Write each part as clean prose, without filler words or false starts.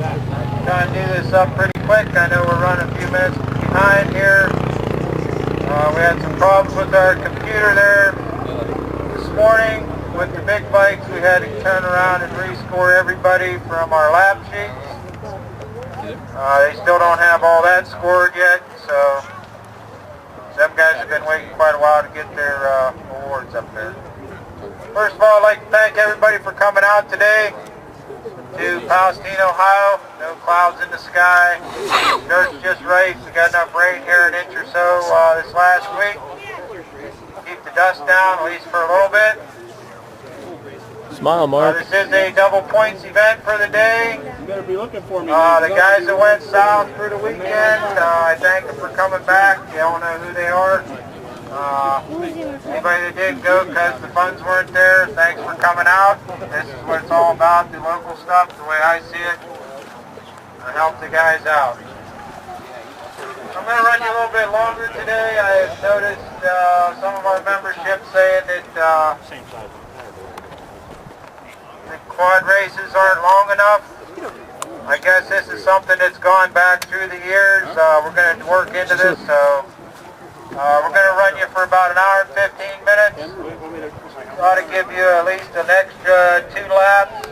Trying to do this up pretty quick. I know we're running a few minutes behind here. We had some problems with our computer there this morning with the big bikes. We had to turn around and rescore everybody from our lap sheets. They still don't have all that scored yet, so some guys have been waiting quite a while to get their awards up there. First of all, I'd like to thank everybody for coming out today to Palestine, Ohio. No clouds in the sky. Dirt's just right. We got enough rain here, an inch or so this last week. Keep the dust down, at least for a little bit. Smile, Mark. This is a double points event for the day. You better be looking for me. The guys that went south through the weekend, I thank them for coming back. You don't know who they are. Anybody that didn't go because the funds weren't there, thanks for coming out. This is what it's all about, the local stuff, the way I see it. Help the guys out. I'm going to run you a little bit longer today. I have noticed some of our membership saying that the quad races aren't long enough. I guess this is something that's gone back through the years. We're going to work into this, so we're going to run you for about an hour and 15 minutes. Try to give you at least an extra 2 laps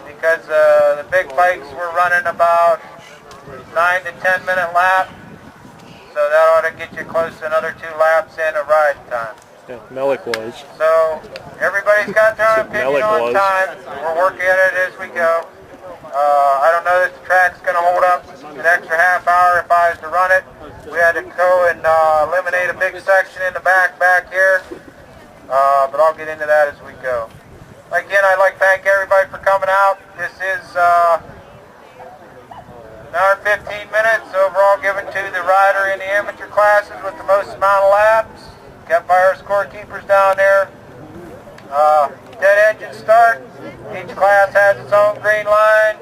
because the big bikes were running about 9 to 10 minute lap. So that ought to get you close to another 2 laps in of ride time. Yeah, Melik was. So everybody's got their own opinion on time. We're working at it as we go. I don't know that the track's going to hold up an extra half hour if I was to run it. We had to go and eliminate a big section in the back here, but I'll get into that as we go. Again, I'd like to thank everybody for coming out. This is an hour and 15 minutes overall given to the rider in the amateur classes with the most amount of laps, kept by our scorekeepers down there. Dead engine start. Each class has its own green line.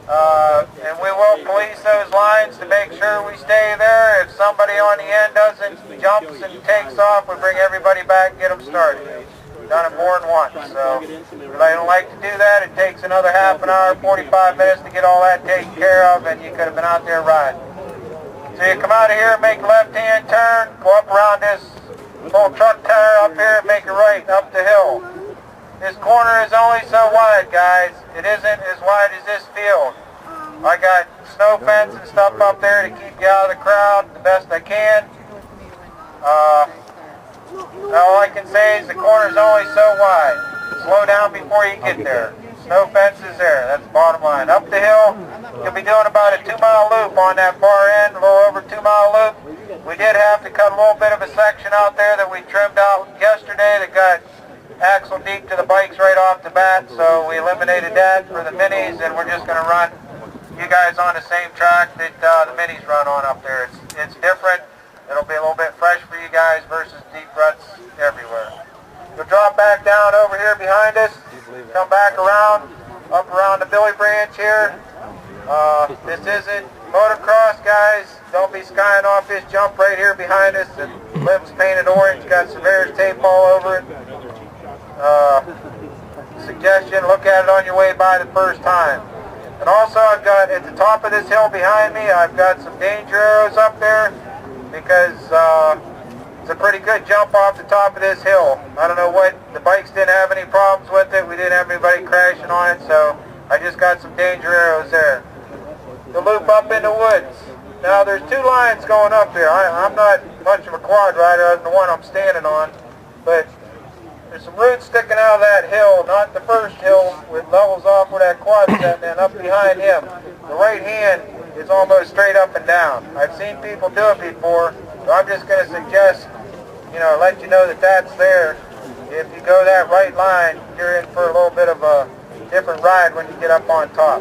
And we will police those lines to make sure we stay there. If somebody on the end jumps and takes off, we bring everybody back and get them started. Done it more than once. So if I don't like to do that, it takes another half an hour, 45 minutes to get all that taken care of, and you could have been out there riding. So you come out of here, make a left-hand turn, go up around this little truck tire up here, and make a right up the hill. This corner is only so wide, guys. It isn't as wide as this field. I got snow fence and stuff up there to keep you out of the crowd the best I can. All I can say is the corner is only so wide. Slow down before you get there. Snow fence is there. That's the bottom line. Up the hill, you'll be doing about a 2-mile loop on that far end, a little over 2-mile loop. We did have to cut a little bit of a section out there that we trimmed out yesterday that got axle deep to the bikes right off the bat, so we eliminated that for the minis, and we're just going to run you guys on the same track that the minis run on up there. It's different. It'll be a little bit fresh for you guys versus deep ruts everywhere. You'll drop back down over here behind us, come back around, up around the Billy Branch here. This isn't motocross, guys. Don't be skying off this jump right here behind us. The limb's painted orange, got Surveyor's tape all over it. Suggestion, look at it on your way by the first time. And also I've got at the top of this hill behind me, I've got some danger arrows up there because it's a pretty good jump off the top of this hill. I don't know what, the bikes didn't have any problems with it. We didn't have anybody crashing on it, so I just got some danger arrows there. The loop up in the woods. Now there's 2 lines going up here. I'm not much of a quad rider other than the one I'm standing on, but there's some roots sticking out of that hill, not the first hill, which levels off where that quad's at, and up behind him. The right hand is almost straight up and down. I've seen people do it before, so I'm just going to suggest, let you know that that's there. If you go that right line, you're in for a little bit of a different ride when you get up on top.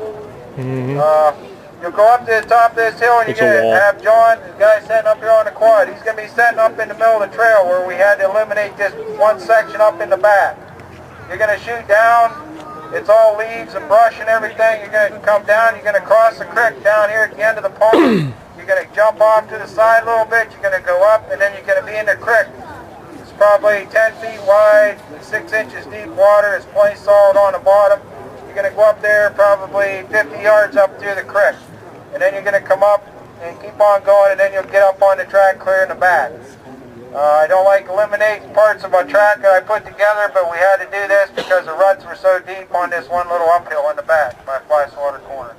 You'll go up to the top of this hill and you're going to have John, the guy sitting up here on the quad. He's going to be sitting up in the middle of the trail where we had to eliminate this one section up in the back. You're going to shoot down. It's all leaves and brush and everything. You're going to come down. You're going to cross the creek down here at the end of the pond. You're going to jump off to the side a little bit. You're going to go up and then you're going to be in the creek. It's probably 10 feet wide, 6 inches deep water. It's plenty solid on the bottom. You're going to go up there probably 50 yards up through the creek. And then you're going to come up and keep on going, and then you'll get up on the track clear in the back. I don't like eliminating parts of my track that I put together, but we had to do this because the ruts were so deep on this one little uphill in the back, my fly swatter corner.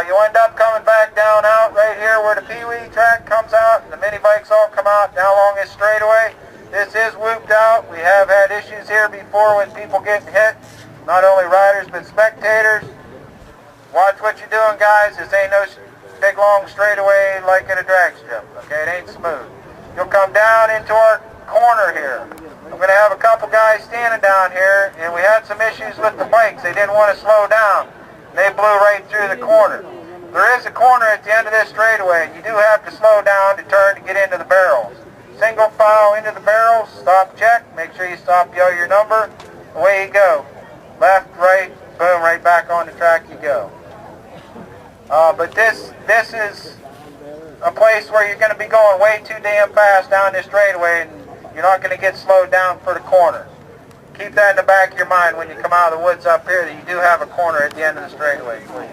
You'll end up coming back down out right here where the Pee-wee track comes out, and the mini bikes all come out down along this straightaway. This is whooped out. We have had issues here before with people getting hit, not only riders but spectators. Watch what you're doing, guys. This ain't no big long straightaway like in a drag strip, okay? It ain't smooth. You'll come down into our corner here. I'm going to have a couple guys standing down here, and we had some issues with the bikes. They didn't want to slow down. They blew right through the corner. There is a corner at the end of this straightaway, and you do have to slow down to turn to get into the barrels. Single file into the barrels, stop, check, make sure you stop, yell your number, away you go. Left, right, boom, right back on the track you go. But this is a place where you're going to be going way too damn fast down this straightaway, and you're not going to get slowed down for the corner. Keep that in the back of your mind when you come out of the woods up here, that you do have a corner at the end of the straightaway, please.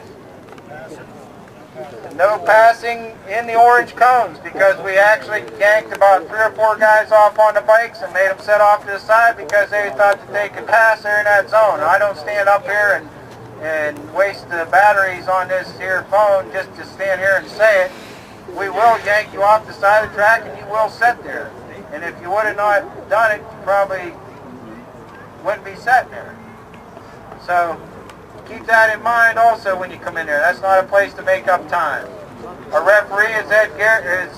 No passing in the orange cones, because we actually yanked about 3 or 4 guys off on the bikes and made them set off to the side because they thought that they could pass there in that zone. I don't stand up here and waste the batteries on this here phone just to stand here and say it. We will yank you off the side of the track, and you will sit there. And if you would have not done it, you probably wouldn't be sitting there. So keep that in mind also when you come in there. That's not a place to make up time. Our referee is Ed Gary.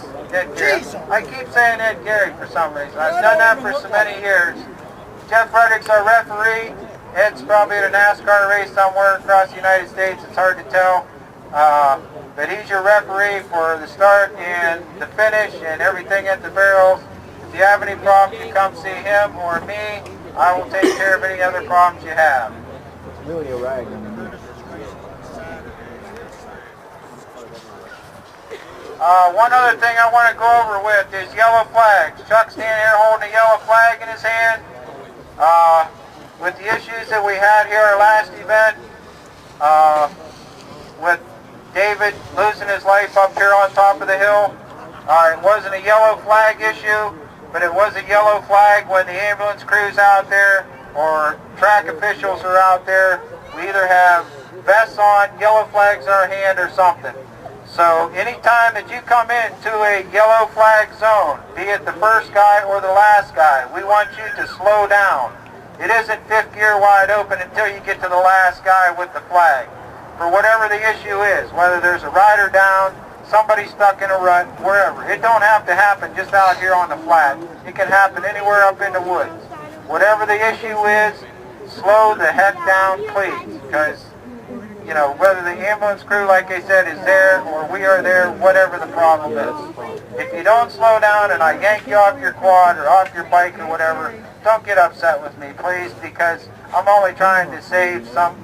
I keep saying Ed Gary for some reason. I've done that for so many years. Jeff Frederick's our referee. Ed's probably at a NASCAR race somewhere across the United States. It's hard to tell. But he's your referee for the start and the finish and everything at the barrels. If you have any problems, you come see him or me. I will take care of any other problems you have. It's really a rag. One other thing I want to go over with is yellow flags. Chuck's standing here holding a yellow flag in his hand. With the issues that we had here our last event, with David losing his life up here on top of the hill, it wasn't a yellow flag issue, but it was a yellow flag when the ambulance crew's out there or track officials are out there. We either have vests on, yellow flags in our hand, or something. So anytime that you come into a yellow flag zone, be it the first guy or the last guy, we want you to slow down. It isn't fifth gear wide open until you get to the last guy with the flag. For whatever the issue is, whether there's a rider down, somebody stuck in a rut, wherever. It don't have to happen just out here on the flat. It can happen anywhere up in the woods. Whatever the issue is, slow the heck down, please. Because, you know, whether the ambulance crew, like I said, is there or we are there, whatever the problem is. If you don't slow down and I yank you off your quad or off your bike or whatever, don't get upset with me, please, because I'm only trying to save something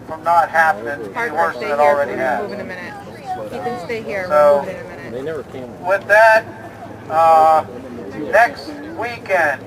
from not happening any worse than it already has. Move in a minute. You can stay here. So, we'll move in a minute. They never came. with that, next weekend,